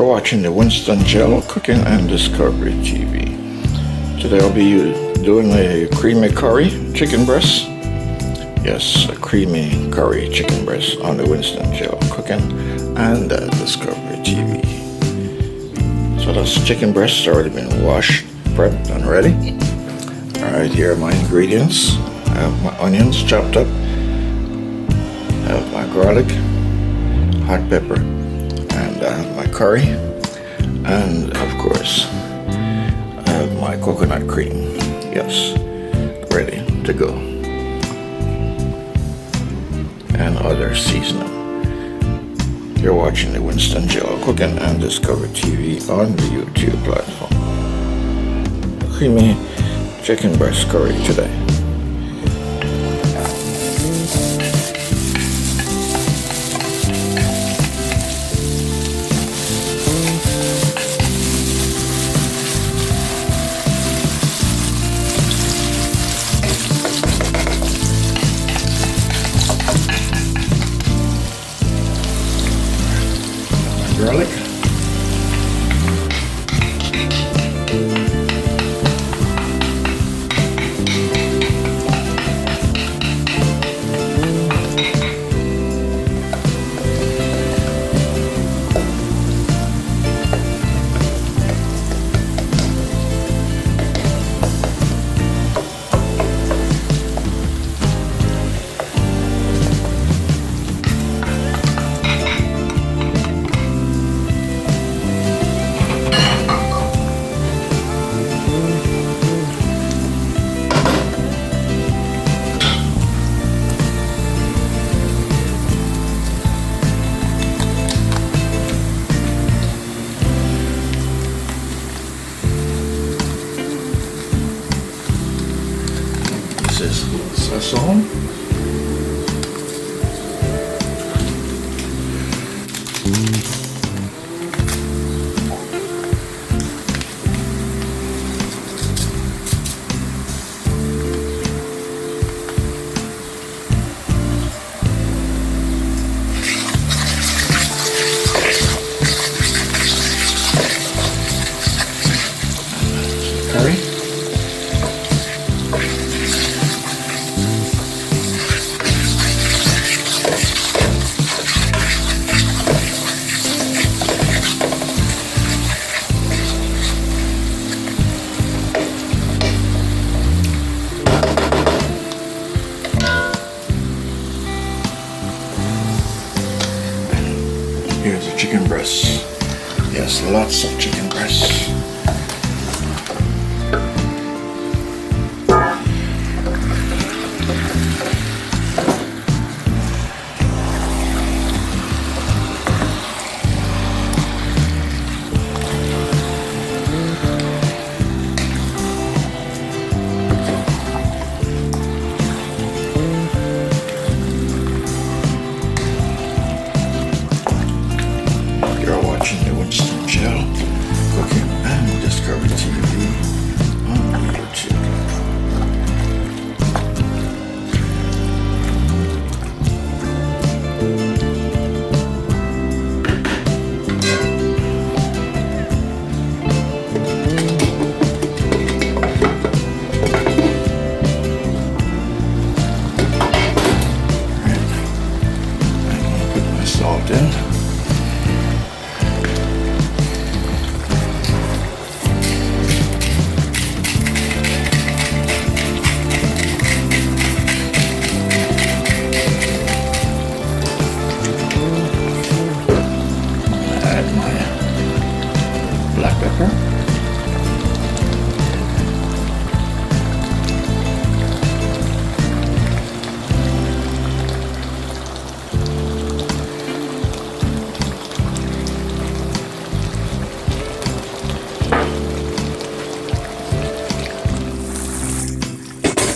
You're watching the Winston GeL Cooking and Discovery TV. Today I'll be doing a creamy curry chicken breast. Yes, a creamy curry chicken breast on the Winston GeL Cooking and Discovery TV. So that's chicken breast already been washed, prepped and ready. Alright, here are my ingredients. I have my onions chopped up. I have my garlic, hot pepper, and I have my curry, and of course I have my coconut cream. Yes, ready to go. And other seasoning. You're watching the Winston GeL Cooking and Discovery TV on the YouTube platform. Creamy chicken breast curry today. Garlic, sazon, curry. Here's the chicken breast. Yes, lots of chicken breast. The Winston GeL Cooking and Discovery TV on YouTube. I'm going to put my salt in. Black pepper,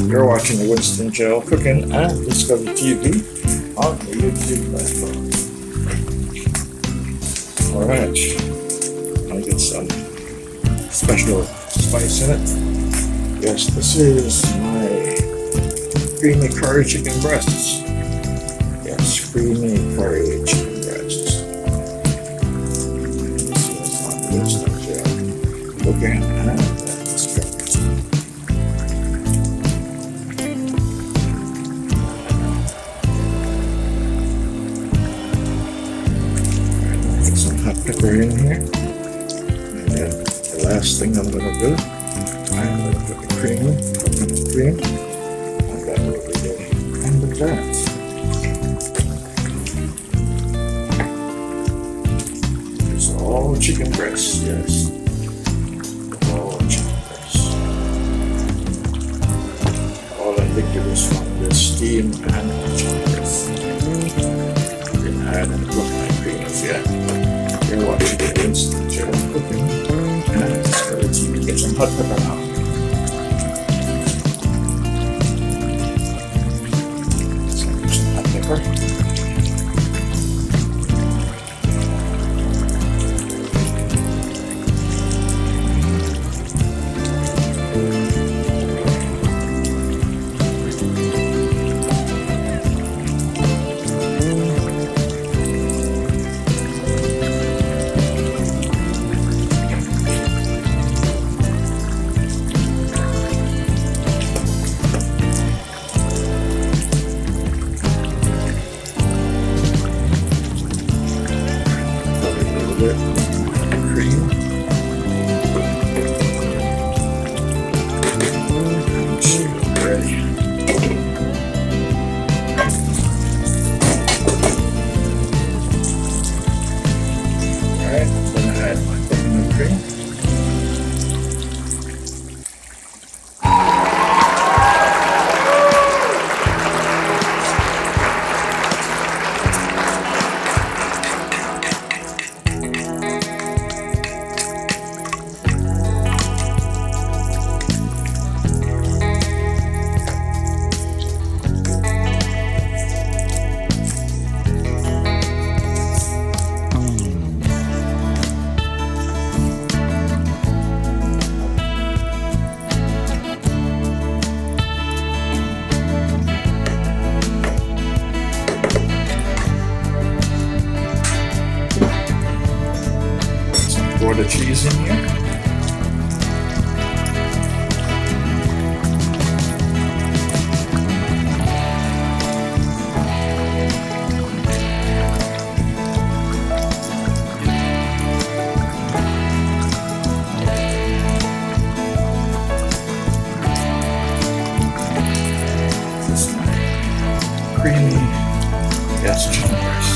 you're watching the Winston GeL Cooking and Discovery TV on the YouTube platform. Alright, I'll get some special spice in it. Yes, this is my creamy curry chicken breasts. Yes, creamy curry chicken breasts. Cooking and Discovery. Get some hot pepper in here. And then the last thing I'm going to do, I'm going to put the cream, coconut cream, and that will be the end of that. It's all chicken breast, yes. All chicken breast. All the liquid is from the steam and the chicken breast. Didn't add any coconut cream as yet. You're watching the Winston GeL cooking and Discovery TV. Get some hot pepper now. Some hot pepper. Cream. And sugar ready. Alright, I'm going to add my coconut cream. Pour the cheese in here. This is my creamy gas chicken breast.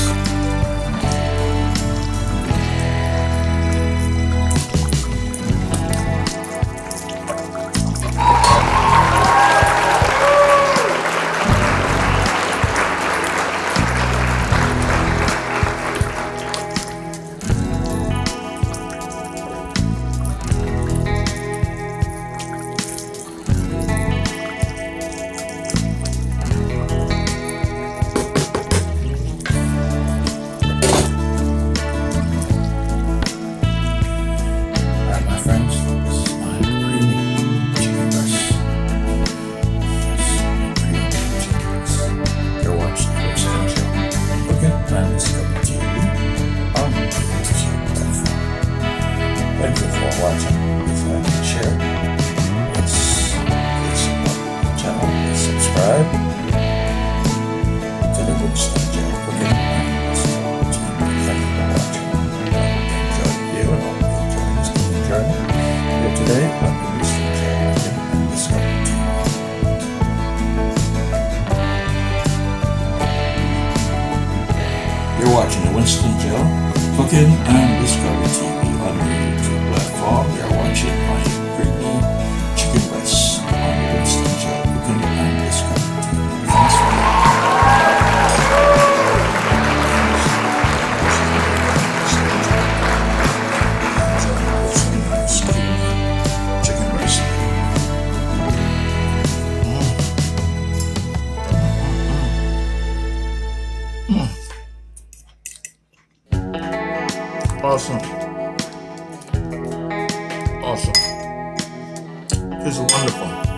Thank you for watching. Please like and share. Please support the channel. Please subscribe to the Winston GeL cooking and Discovery TV. Thank you for watching. I hope you enjoyed the video and hope you enjoyed this cooking journey. Here today on the Winston GeL cooking and Discovery TV. You're watching the Winston GeL cooking and Discovery TV on the YouTube platform. We are watching my creamy chicken breast on the Winston GeL cooking and Discovery TV. Thanks for chicken breast. Awesome. Awesome. This is wonderful.